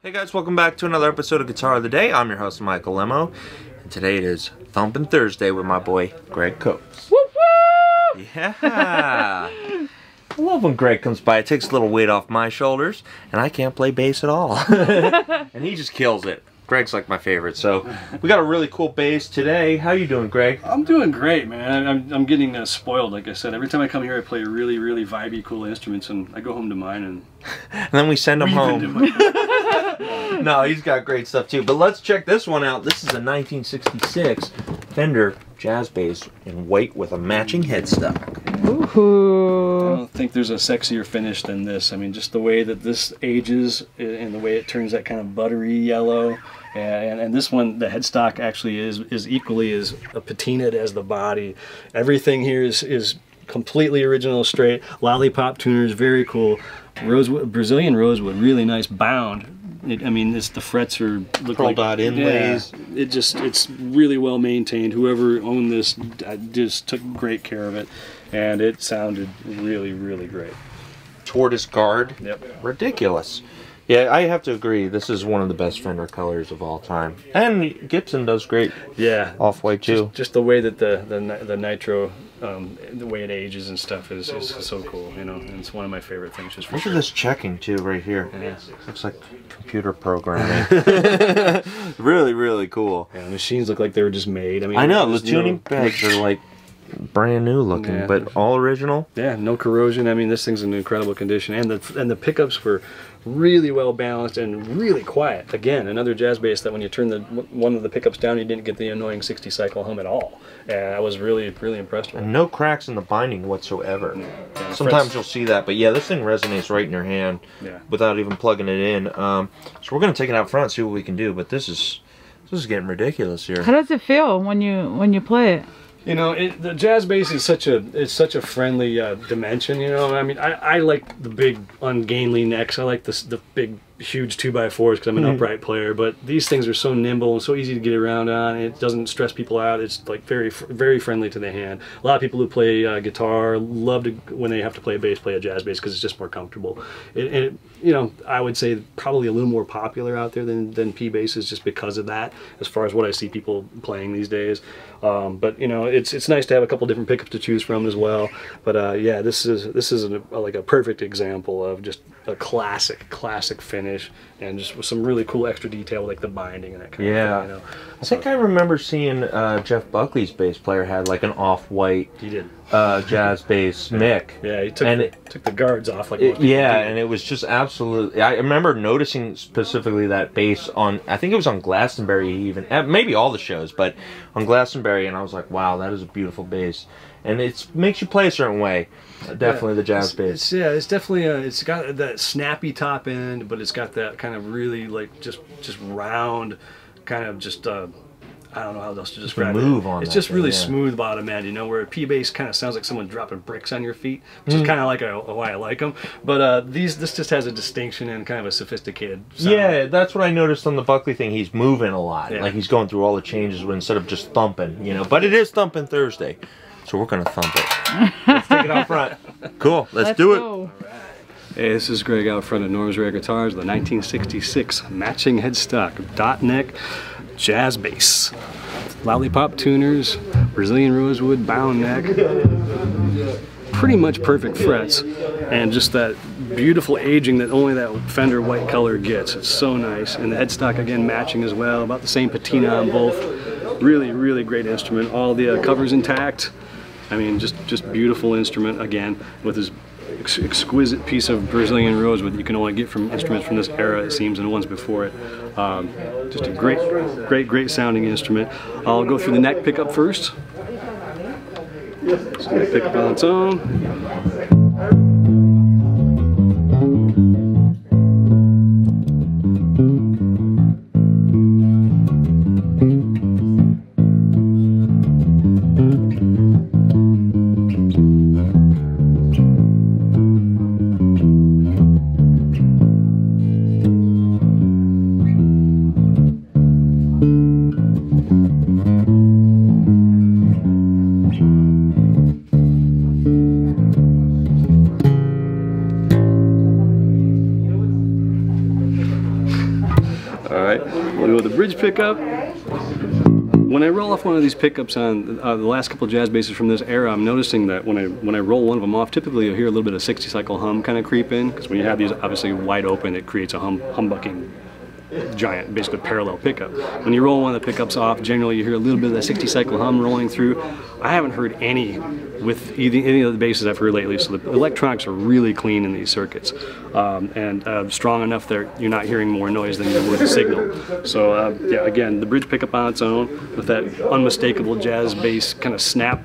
Hey guys, welcome back to another episode of Guitar of the Day. I'm your host, Michael Lemo, and today it is Thumpin' Thursday with my boy, Greg Copes. Woo woo! Yeah! I love when Greg comes by. It takes a little weight off my shoulders, and I can't play bass at all. And he just kills it. Greg's like my favorite. So we got a really cool bass today. How you doing, Greg? I'm doing great, man. I'm getting spoiled, like I said. Every time I come here, I play really, really vibey, cool instruments, and I go home to mine and then we send him home. No, he's got great stuff too. But let's check this one out. This is a 1966 Fender jazz bass in white with a matching headstock. Ooh. I don't think there's a sexier finish than this. I mean, just the way that this ages and the way it turns that kind of buttery yellow. And this one, the headstock actually is equally as patinaed as the body. Everything here is completely original, straight. Lollipop tuners, very cool. Rosewood, Brazilian rosewood, really nice bound. I mean, the frets are look Pearl like dot inlays. Yeah, it's really well maintained. Whoever owned this just took great care of it, and it sounded really, really great. Tortoise guard. Yep. Ridiculous. Yeah, I have to agree. This is one of the best Fender colors of all time, and Gibson does great. Yeah, off-white too. Just the way that the nitro, the way it ages and stuff is so cool. You know, and it's one of my favorite things. Just for Look at this checking too, right here. Yeah. Looks like computer programming. Really, really cool. Yeah, machines look like they were just made. I mean, I know the tuning pegs are like brand new looking, yeah, but all original. Yeah, no corrosion. I mean, this thing's in incredible condition, and the pickups were really well balanced and really quiet. Again, another jazz bass that when you turn one of the pickups down, you didn't get the annoying 60 cycle hum at all. And I was really, really impressed with it. And no cracks in the binding whatsoever. Yeah, sometimes you'll see that, but yeah, this thing resonates right in your hand without even plugging it in. So we're gonna take it out front, see what we can do. But this is getting ridiculous here. How does it feel when you play it? You know, the jazz bass is such a friendly dimension. You know, I mean, I like the big ungainly necks. I like the big huge 2x4s because I'm an upright player. But these things are so nimble and so easy to get around on. It doesn't stress people out. It's like very friendly to the hand. A lot of people who play guitar love to, when they have to play a bass, play a jazz bass because it's just more comfortable. You know, I would say probably a little more popular out there than P basses just because of that, as far as what I see people playing these days. But you know, it's nice to have a couple different pickups to choose from as well. But yeah, this is like a perfect example of just a classic finish, and just with some really cool extra detail like the binding and that kind of thing. You know? I think I remember seeing Jeff Buckley's bass player had like an off-white jazz bass mic. Yeah, he took the guards off. Like and it was just absolutely. I remember noticing specifically that bass on. I think it was on Glastonbury even, maybe all the shows, but on Glastonbury, and I was like, wow, that is a beautiful bass, and it makes you play a certain way. Definitely the jazz bass. It's definitely it's got that snappy top end, but it's got that kind of really like just round, kind of just I don't know how else to describe it. It's just really smooth bottom end, you know, where a P bass kind of sounds like someone dropping bricks on your feet, which is kind of like why I like them. But this just has a distinction and kind of a sophisticated sound. Yeah, that's what I noticed on the Buckley thing. He's moving a lot, like he's going through all the changes instead of just thumping, you know. But it is Thumpin' Thursday, so we're gonna thump it. Let's take it out front. Cool, let's do it. Go. Hey, this is Greg out front of Norm's Rare Guitars, the 1966 matching headstock dot neck jazz bass. Lollipop tuners, Brazilian rosewood bound neck, pretty much perfect frets, and just that beautiful aging that only that Fender white color gets. It's so nice, and the headstock again matching as well, about the same patina on both. Really, really great instrument. All the covers intact. I mean, just beautiful instrument again with this exquisite piece of Brazilian rosewood that you can only get from instruments from this era, it seems, and ones before it. Just a great sounding instrument. I'll go through the neck pickup first. It's going to pick up on its own. All right, we'll go with the bridge pickup. When I roll off one of these pickups on the last couple of jazz basses from this era, I'm noticing that when I roll one of them off, typically you'll hear a little bit of 60 cycle hum kind of creep in, because when you have these obviously wide open, it creates a humbucking giant, basically parallel pickup. When you roll one of the pickups off, generally you hear a little bit of that 60 cycle hum rolling through. I haven't heard any with any of the basses I've heard lately, so the electronics are really clean in these circuits, and strong enough that you're not hearing more noise than you would a signal. So yeah, again, the bridge pickup on its own with that unmistakable jazz bass kind of snap.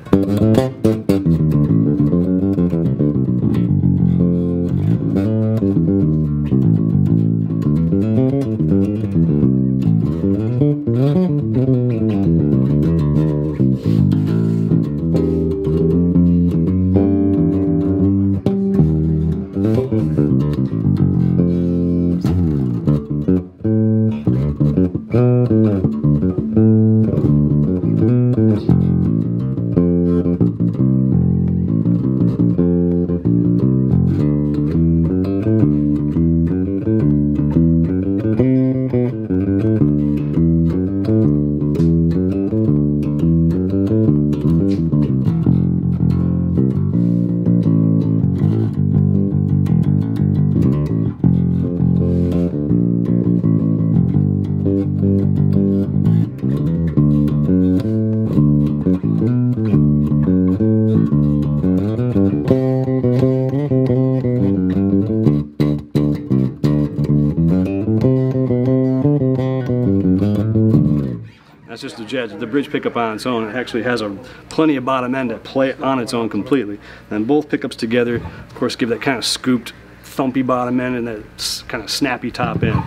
That's just the bridge pickup on its own. It actually has plenty of bottom end to play on its own completely. And both pickups together, of course, give that kind of scooped, thumpy bottom end and that kind of snappy top end.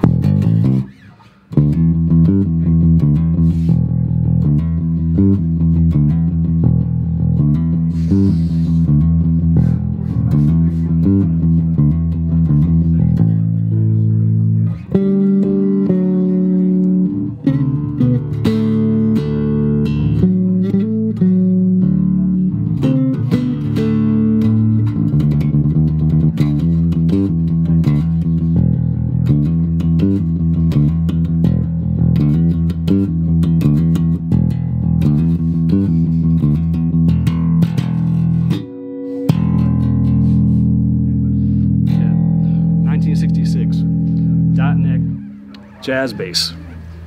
Jazz bass,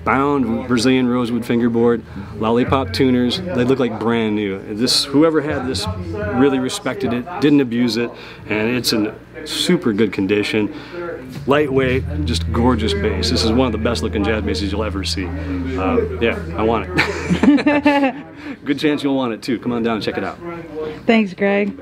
bound Brazilian rosewood fingerboard, lollipop tuners. They look like brand new. Whoever had this really respected it, didn't abuse it, and it's in super good condition. Lightweight, just gorgeous bass. This is one of the best looking jazz basses you'll ever see. Yeah, I want it. Good chance you'll want it too. Come on down and check it out. Thanks, Greg.